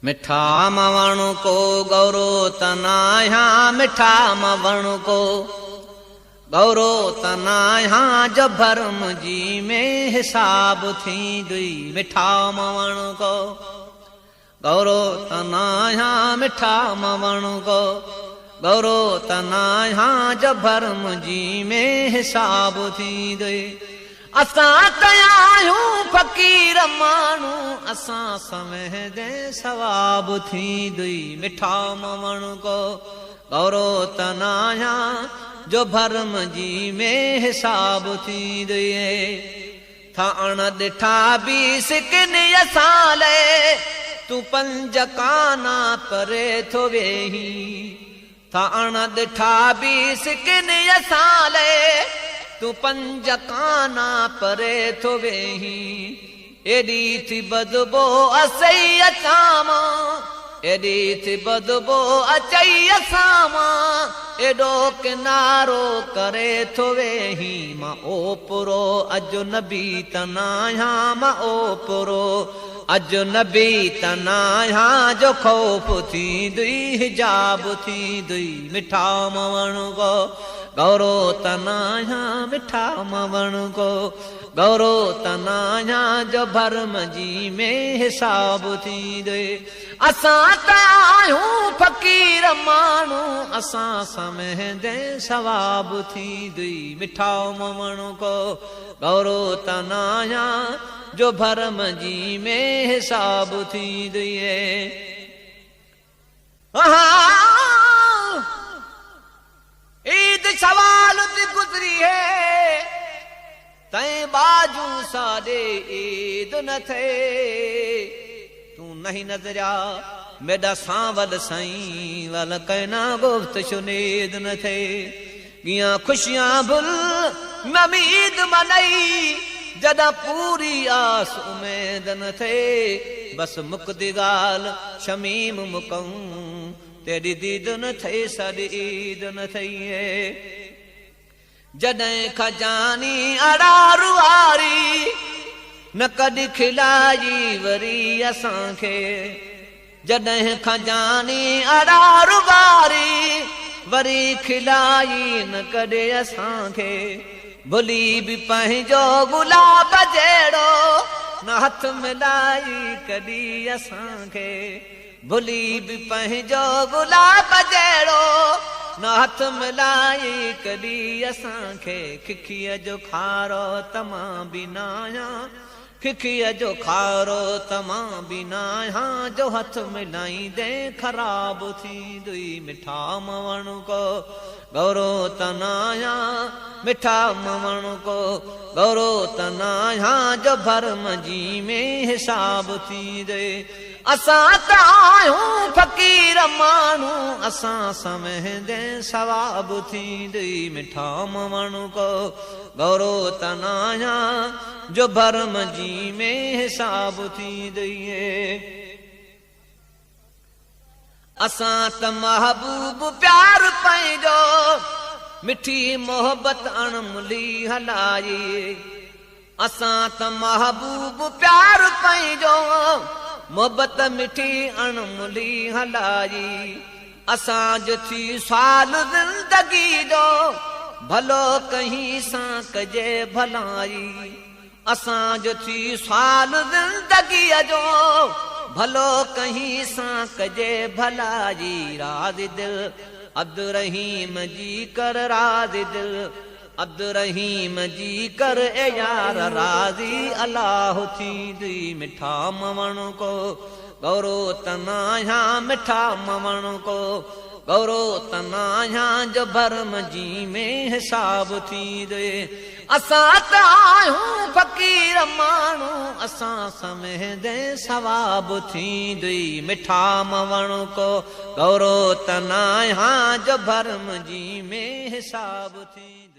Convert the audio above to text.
मिठा मवण को गौरो तनाया मिठा मवण को गौरो तनाया जो भरम जी में हिसाब थी दुई मिठा मवण को गौरो तनाया मिठा मवण को गौरो तनाया जो भरम जी में हिसाब थी दुई असां तयायूं फ़कीर माण्हू असां समय दे सवाब थी दुई मिठा मवण को गौरो तनाया जो भरम जी में हिसाब थी दुई थाण ॾिठा बि सिकन साले तूं पंज काना परे थो वेही थाण ॾिठा बि सिकन साले तूं पंज काना परे थो वेही एॾी थी बदबो असई अचां एॾी थी बदबो अचई असां एॾो किनारो करे थो वेही मां ओपरो अजनबी तनाया मां ओपरो अजनबी तनाया जो ख़ौफ़ थी दुई हिजाब थी दुई मिठा मवण को गौरो तनाया मिठा मवण को गौरो तनाया जो भरम जी में हिसाब थी दे असां त आहियूं फ़कीर माण्हू असां समय दे सवाब थी दुई मिठा मवण को गौरो तनाया जो भरम जी में हिसाब थी दुई ईद सवाल ती गुजरी है तैं बाजू साडे ईद न थे तू नहीं नजरिया मेरा सांवल साईं वाल कहना गुफ्त शुनीद न थे गिया खुशियां भुल नमी ईद मनई जदा पूरी आस उमेद न थे बस मुकदी गाल शमीम मुकऊं तेरी दीद न थई साडी ईद न थई जॾहिं खजानी अड़ारू वारी न कॾहिं खिलाई वरी असांखे जॾहिं खजानी अड़ारू वारी वरी खिलाई न कॾहिं असांखे भुली बि पंहिंजो गुलाब जहिड़ो न हथ मिलाई कॾहिं असांखे भुली बि पंहिंजो गुलाब जहिड़ो न हथ मिलाई कॾहिं असांखे खिखीअ जो खारो तमां बिनाया खिखीअ जो खारो तमां बिनाया जो हथ मिलाईंदे ख़राब थी दुई मिठा मवण को गौरो तनाया मिठा मवण को गौरो तनाया जो भरम जी में हिसाब थी दे असां त आहियूं फ़कीर माण्हू असां समय दे सवाब थी दुई मिठा मवण को गौरो तनाया जो भरम जी में हिसाब थी दुई असां त महबूब प्यार पंहिंजो मिठी मोहब्बत अणमुली हलाई असां त महबूब प्यार पंहिंजो मोहब्बत मिठी अणमुली हलाई असां जो थी साल ज़िंदगी जो भलो कहीं सां कजे भलाई असां जो थी साल ज़िंदगीअ जो भलो कहीं सां कजे भलाई राज़ दिल अब्दुर्रहीम जी कर राज़ दिल अब्दुर्रहीम जी कर ए यार राज़ी अल्लाह थी दुई मिठा मवण को गौरो तनाया मिठा मवण को गौरो तनाया जो भरम जी में हिसाब थी दे असां त आहियूं फ़कीर माण्हू असां समय दे सवाब थी दुई मिठा मवण को गौरो तनाया जो भरम जी में हिसाब थी